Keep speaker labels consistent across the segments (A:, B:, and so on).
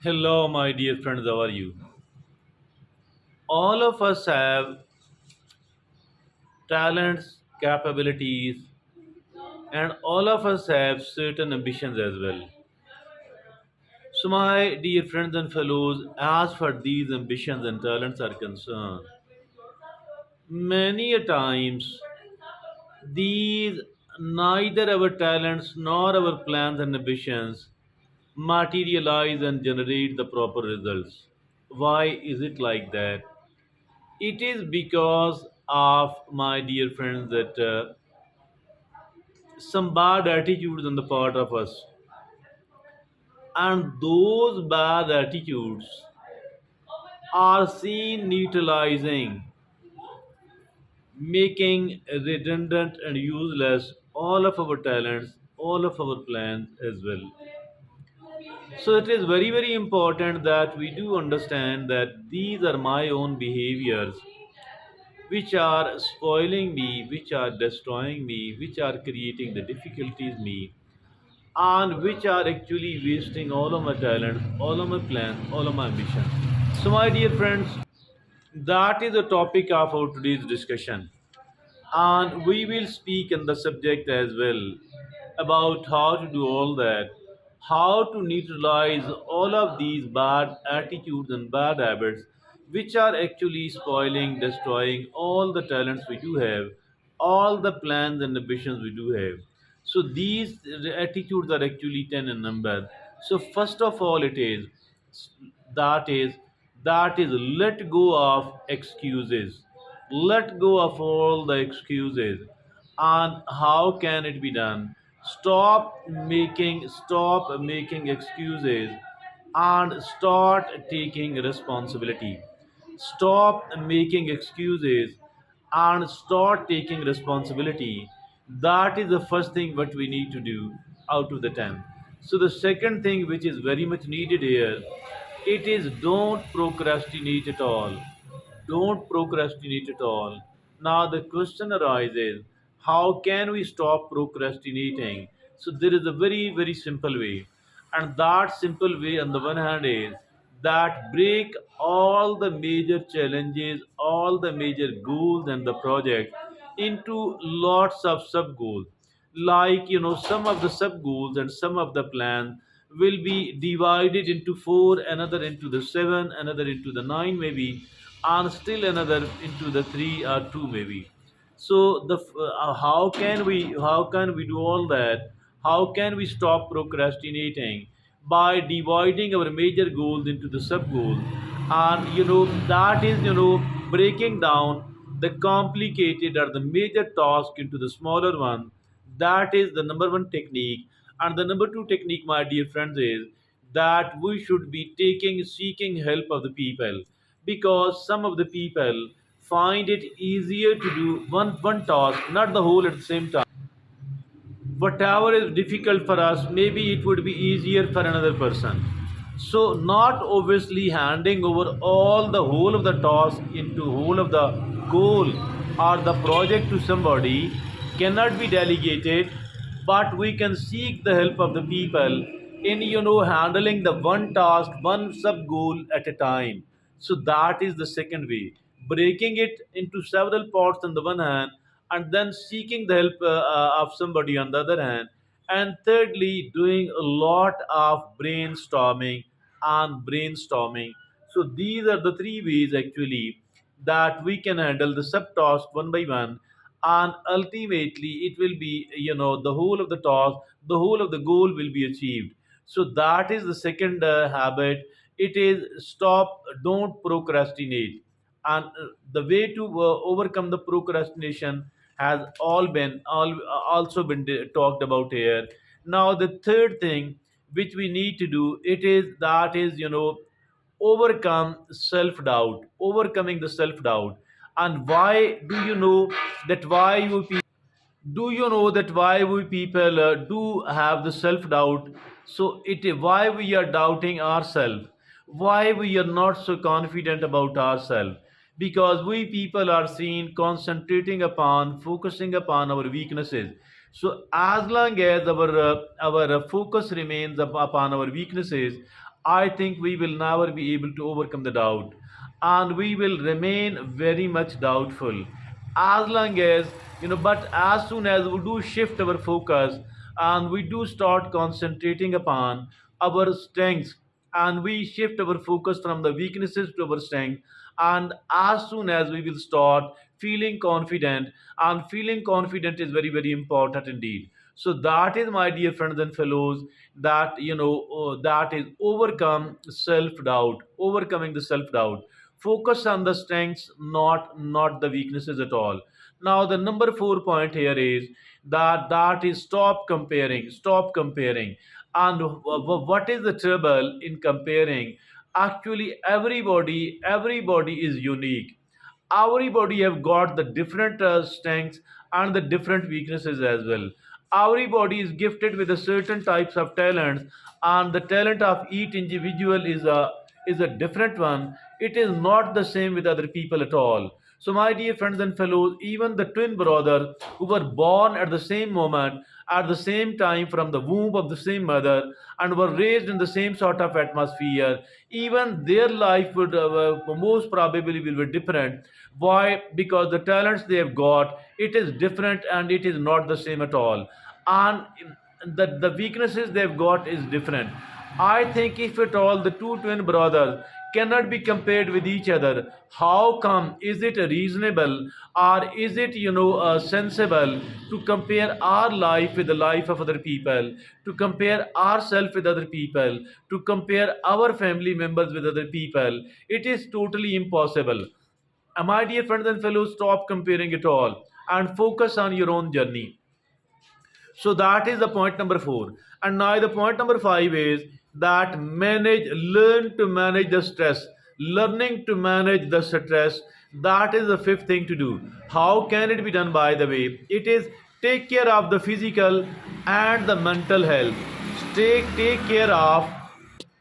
A: Hello, my dear friends, how are you? All of us have talents, capabilities, and all of us have certain ambitions as well. So, my dear friends and fellows, as far these ambitions and talents are concerned, many a times these neither our talents nor our plans and ambitions materialize and generate the proper results. Why is it like that? It is because of, my dear friends, that some bad attitudes on the part of us, and those bad attitudes are seen neutralizing, making redundant and useless all of our talents, all of our plans as well. So it is very, very important that we do understand that these are my own behaviors which are spoiling me, which are destroying me, which are creating the difficulties me, and which are actually wasting all of my talents, all of my plans, all of my ambitions. So, my dear friends, that is the topic of our today's discussion, and we will speak on the subject as well about how to do all that, how to neutralize all of these bad attitudes and bad habits which are actually spoiling, destroying all the talents we do have, all the plans and ambitions we do have. So these attitudes are actually 10 in number. So first of all, it is that is that is let go of excuses. Let go of all the excuses. And how can it be done? Stop making excuses and start taking responsibility. Stop making excuses and start taking responsibility. That is the first thing what we need to do out of the 10. So the second thing which is very much needed here, it is don't procrastinate at all. Don't procrastinate at all. Now the question arises, how can we stop procrastinating? So there is a very, very simple way. And that simple way on the one hand is that break all the major challenges, all the major goals and the project into lots of sub goals. Like, some of the sub goals and some of the plans will be divided into four, another into the seven, another into the nine, maybe, and still another into the three or two, maybe. So how can we do all that? How can we stop procrastinating? By dividing our major goals into the sub goals, and that is breaking down the complicated or the major task into the smaller one. That is the number one technique. And the number two technique, my dear friends, is that we should be seeking help of the people, because some of the people find it easier to do one task, not the whole at the same time. Whatever is difficult for us, maybe it would be easier for another person. So, not obviously handing over all the whole of the task into whole of the goal or the project to somebody cannot be delegated, but we can seek the help of the people in handling the one task, one sub goal at a time. So that is the second way, breaking it into several parts on the one hand, and then seeking the help of somebody on the other hand. And thirdly, doing a lot of brainstorming. So these are the three ways actually that we can handle the subtask one by one, and ultimately it will be the whole of the task, the whole of the goal will be achieved. So that is the second habit. It is stop, don't procrastinate. And the way to overcome the procrastination has also been talked about here. Now the third thing which we need to do, it is that is overcome self doubt, overcoming the self doubt. And why do you know that why you do you know that why we people do have the self doubt? So it why we are doubting ourselves, why we are not so confident about ourselves, because we people are seen concentrating upon, focusing upon our weaknesses. So as long as our focus remains upon our weaknesses, I think we will never be able to overcome the doubt, and we will remain very much doubtful as long as, but as soon as we do shift our focus and we do start concentrating upon our strengths, and we shift our focus from the weaknesses to our strength, and as soon as we will start feeling confident, and feeling confident is very very important indeed. So that is, my dear friends and fellows, that that is overcome self doubt, overcoming the self doubt. Focus on the strengths, not the weaknesses at all. Now the number 4 point here is that is stop comparing, stop comparing. And what is the trouble in comparing? Actually, everybody is unique. Everybody have got the different strengths and the different weaknesses as well. Everybody is gifted with a certain types of talents, and the talent of each individual is a different one. It is not the same with other people at all. So my dear friends and fellows, even the twin brothers who were born at the same moment, at the same time, from the womb of the same mother, and were raised in the same sort of atmosphere, even their life would most probably will be different. Why? Because the talents they have got, it is different, and it is not the same at all. And the weaknesses they've got is different. I think if at all the two twin brothers cannot be compared with each other, how come? Is it reasonable, or is it sensible to compare our life with the life of other people, to compare ourselves with other people, to compare our family members with other people? It is totally impossible. My dear friends and fellows, stop comparing it all and focus on your own journey. So that is the point number 4. And now the point number 5 is that learn to manage the stress. Learning to manage the stress, that is the fifth thing to do. How can it be done, by the way? It is take care of the physical and the mental health. Take care of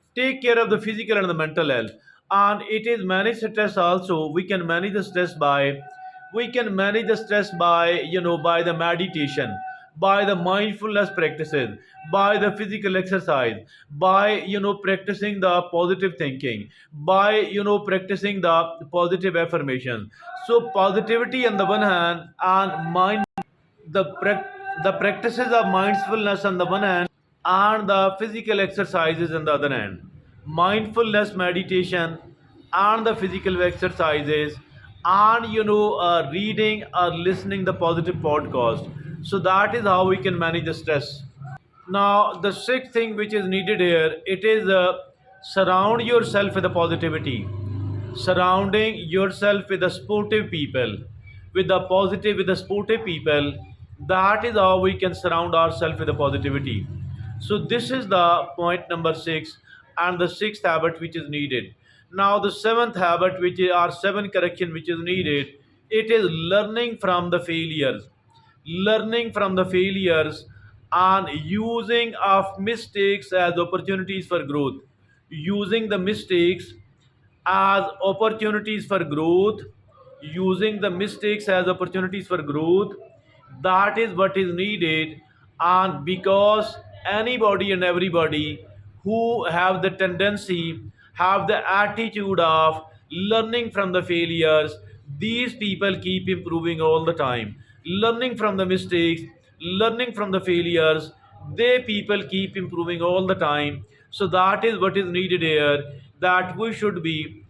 A: the physical and the mental health. And it is manage stress also. We can manage the stress by by the meditation, by the mindfulness practices, by the physical exercise, by practicing the positive thinking, by practicing the positive affirmation. So positivity on the one hand, and the prac- the practices of mindfulness on the one hand, and the physical exercises on the other hand. Mindfulness meditation and the physical exercises, and reading or listening the positive podcast. So that is how we can manage the stress. Now, the sixth thing which is needed here, it is surround yourself with the positivity. Surrounding yourself with the sportive people, with the positive, with the sportive people. That is how we can surround ourselves with the positivity. So this is the point number 6, and the sixth habit which is needed. Now, the seventh habit, which is our seven correction which is needed, it is learning from the failures. Learning from the failures and using of mistakes as opportunities for growth. Using the mistakes as opportunities for growth. Using the mistakes as opportunities for growth, that is what is needed. And because anybody and everybody who have the tendency, have the attitude of learning from the failures, these people keep improving all the time. Learning from the mistakes, learning from the failures, they people keep improving all the time. So that is what is needed here, that we should be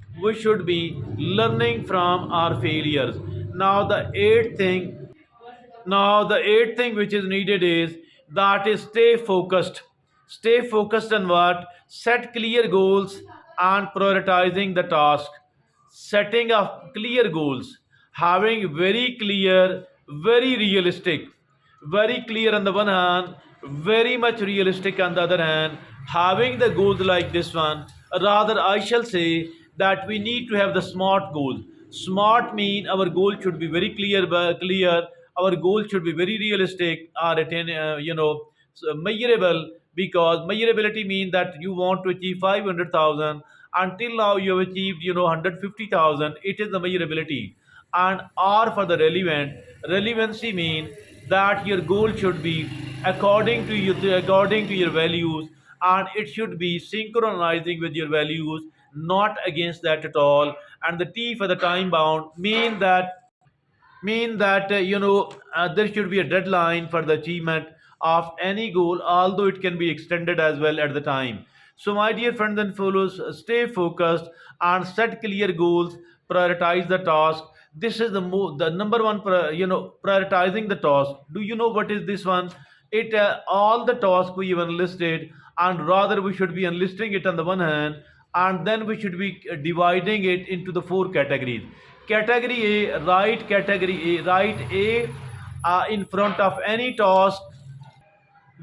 A: learning from our failures. Now the eighth thing, which is needed is that is stay focused. Stay focused on what? Set clear goals and prioritizing the task. Setting up clear goals, having very clear, very realistic, very clear on the one hand, very much realistic on the other hand, having the goals like this one. Rather, I shall say that we need to have the smart goals. Smart mean our goal should be very clear. Our goal should be very realistic, or measurable. Because measurability means that you want to achieve 500,000. Until now you have achieved 150,000. It is the measurability. And R for the relevancy mean that your goal should be according to your values, and it should be synchronizing with your values, not against that at all. And the T for the time bound mean that there should be a deadline for the achievement of any goal, although it can be extended as well at the time. So my dear friends and fellows, stay focused and set clear goals. Prioritize the task. This is the number one prioritizing the task. Do you know what is this one? It All the tasks we even listed, and rather we should be enlisting it on the one hand, and then we should be dividing it into the four categories. Category A, write A in front of any task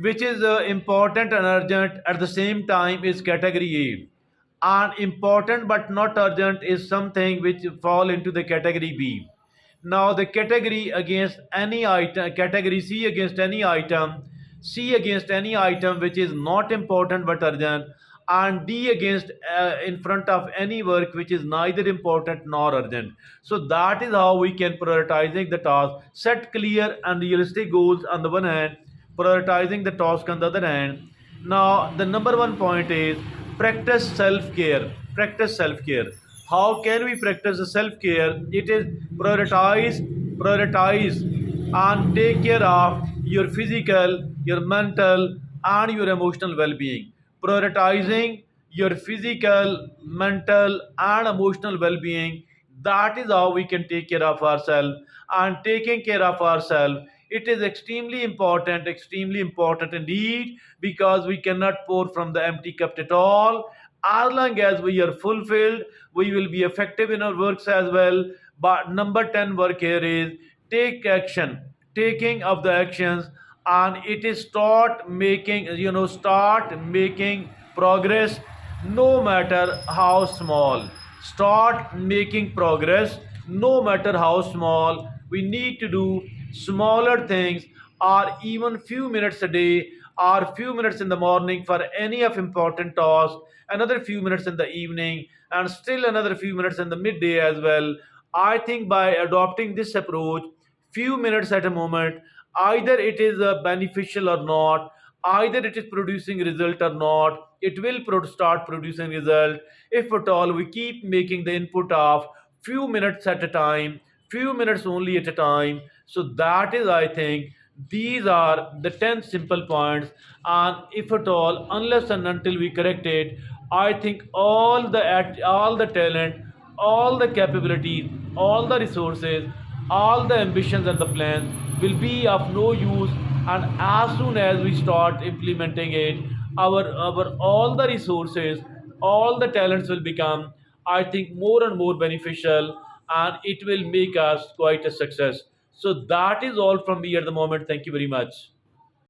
A: which is important and urgent at the same time is category A. And important but not urgent is something which fall into the category B. Now the category C against any item, C against any item which is not important but urgent, and D against in front of any work which is neither important nor urgent. So that is how we can prioritizing the task, set clear and realistic goals on the one hand, prioritizing the task on the other hand. Now, the number one point is practice self care. Practice self care. How can we practice self care? It is prioritize, and take care of your physical, your mental, and your emotional well being. Prioritizing your physical, mental, and emotional well being, that is how we can take care of ourselves. And taking care of ourselves, it is extremely important indeed, because we cannot pour from the empty cup at all. As long as we are fulfilled, we will be effective in our works as well. But number 10 work here is take action, taking of the actions, and it is start making progress, no matter how small. Start making progress, no matter how small. We need to do smaller things, or even few minutes a day, or few minutes in the morning for any of important tasks, another few minutes in the evening, and still another few minutes in the midday as well. I think by adopting this approach, few minutes at a moment, either it is beneficial or not, either it is producing result or not, it will start producing result if at all we keep making the input of few minutes at a time, few minutes only at a time. So that is, I think, these are the 10 simple points, and if at all, unless and until we correct it, I think all the talent, all the capabilities, all the resources, all the ambitions and the plans will be of no use. And as soon as we start implementing it, our all the resources, all the talents will become, I think, more and more beneficial, and it will make us quite a success. So that is all from me at the moment. Thank you very much.